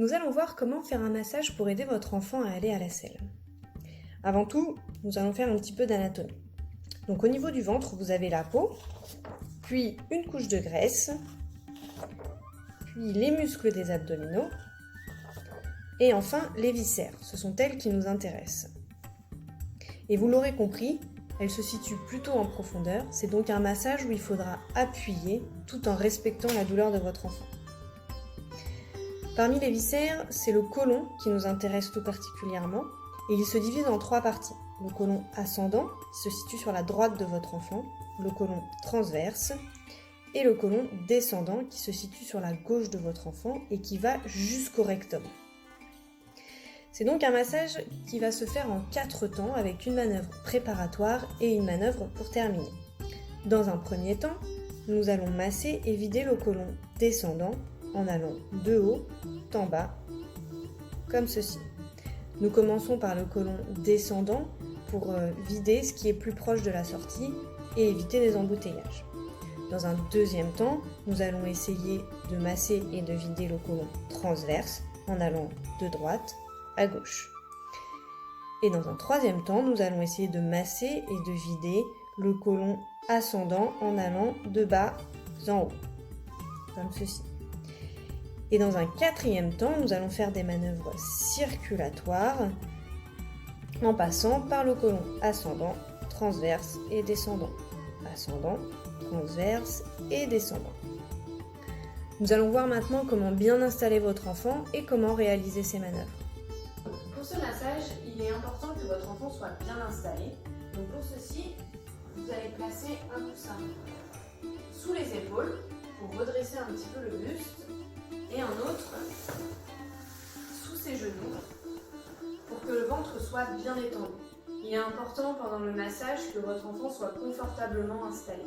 Nous allons voir comment faire un massage pour aider votre enfant à aller à la selle. Avant tout, nous allons faire un petit peu d'anatomie. Donc au niveau du ventre, vous avez la peau, puis une couche de graisse, puis les muscles des abdominaux, et enfin les viscères. Ce sont elles qui nous intéressent. Et vous l'aurez compris, elles se situent plutôt en profondeur. C'est donc un massage où il faudra appuyer tout en respectant la douleur de votre enfant. Parmi les viscères, c'est le côlon qui nous intéresse tout particulièrement et il se divise en 3 parties. Le côlon ascendant qui se situe sur la droite de votre enfant, le côlon transverse et le côlon descendant qui se situe sur la gauche de votre enfant et qui va jusqu'au rectum. C'est donc un massage qui va se faire en 4 temps avec une manœuvre préparatoire et une manœuvre pour terminer. Dans un premier temps, nous allons masser et vider le côlon descendant en allant de haut en bas, comme ceci. Nous commençons par le côlon descendant pour vider ce qui est plus proche de la sortie et éviter les embouteillages. Dans un deuxième temps, nous allons essayer de masser et de vider le côlon transverse en allant de droite à gauche. Et dans un troisième temps, nous allons essayer de masser et de vider le côlon ascendant en allant de bas en haut, comme ceci. Et dans un quatrième temps, nous allons faire des manœuvres circulatoires en passant par le côlon ascendant, transverse et descendant. Ascendant, transverse et descendant. Nous allons voir maintenant comment bien installer votre enfant et comment réaliser ces manœuvres. Pour ce massage, il est important que votre enfant soit bien installé. Donc pour ceci, vous allez placer un coussin sous les épaules pour redresser un petit peu le buste et un autre sous ses genoux pour que le ventre soit bien étendu. Il est important pendant le massage que votre enfant soit confortablement installé.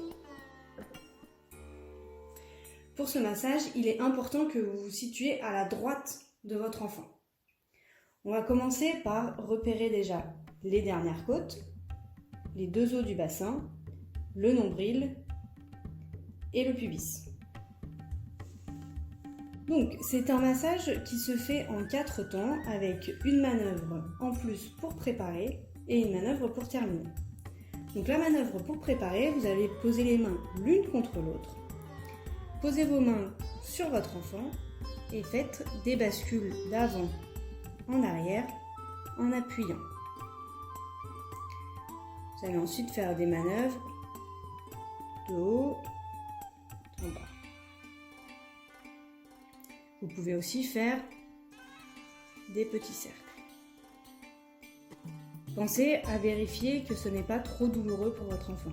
Pour ce massage, il est important que vous vous situiez à la droite de votre enfant. On va commencer par repérer déjà les dernières côtes, les 2 os du bassin, le nombril et le pubis. Donc, c'est un massage qui se fait en 4 temps avec une manœuvre en plus pour préparer et une manœuvre pour terminer. Donc, la manœuvre pour préparer, vous allez poser les mains l'une contre l'autre. Posez vos mains sur votre enfant et faites des bascules d'avant en arrière en appuyant. Vous allez ensuite faire des manœuvres de haut en bas. Vous pouvez aussi faire des petits cercles. Pensez à vérifier que ce n'est pas trop douloureux pour votre enfant.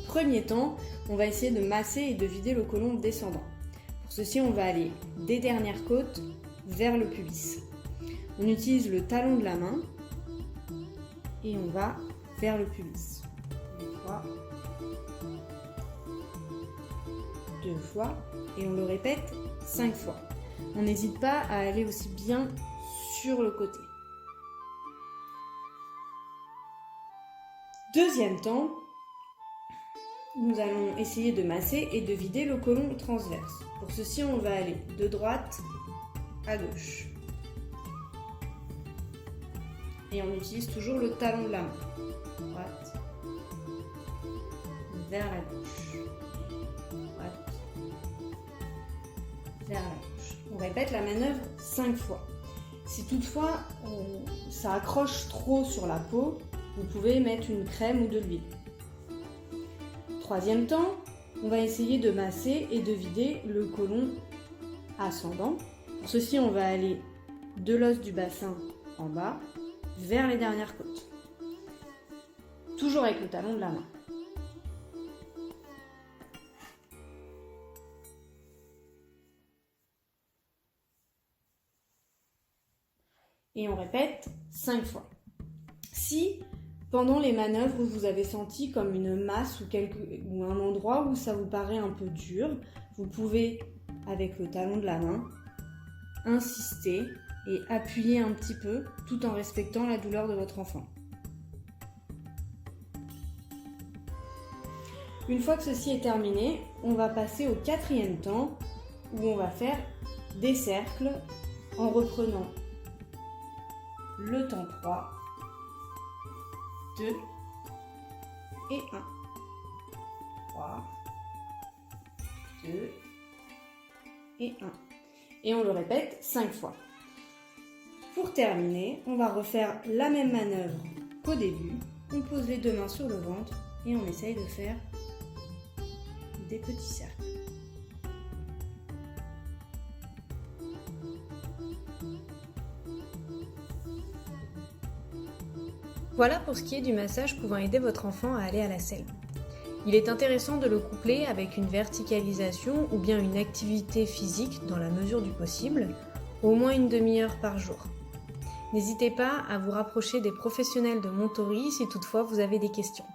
Premier temps, on va essayer de masser et de vider le côlon descendant. Pour ceci, on va aller des dernières côtes vers le pubis. On utilise le talon de la main et on va vers le pubis. 1 fois, 2 fois et on le répète 5 fois. On n'hésite pas à aller aussi bien sur le côté. Deuxième temps, nous allons essayer de masser et de vider le côlon transverse. Pour ceci, on va aller de droite à gauche. Et on utilise toujours le talon de la main. Droite, vers la gauche. Droite, vers la gauche. On répète la manœuvre 5 fois. Si toutefois ça accroche trop sur la peau, vous pouvez mettre une crème ou de l'huile. Troisième temps, on va essayer de masser et de vider le côlon ascendant. Pour ceci, on va aller de l'os du bassin en bas vers les dernières côtes. Toujours avec le talon de la main. Et on répète 5 fois. Si pendant les manœuvres vous avez senti comme une masse ou un endroit où ça vous paraît un peu dur, vous pouvez, avec le talon de la main, insister et appuyer un petit peu tout en respectant la douleur de votre enfant. Une fois que ceci est terminé, on va passer au 4e temps où on va faire des cercles en reprenant le temps 3, 2 et 1. 3, 2 et 1. Et on le répète 5 fois. Pour terminer, on va refaire la même manœuvre qu'au début. On pose les deux mains sur le ventre et on essaye de faire des petits cercles. Voilà pour ce qui est du massage pouvant aider votre enfant à aller à la selle. Il est intéressant de le coupler avec une verticalisation ou bien une activité physique dans la mesure du possible, au moins une demi-heure par jour. N'hésitez pas à vous rapprocher des professionnels de Montori si toutefois vous avez des questions.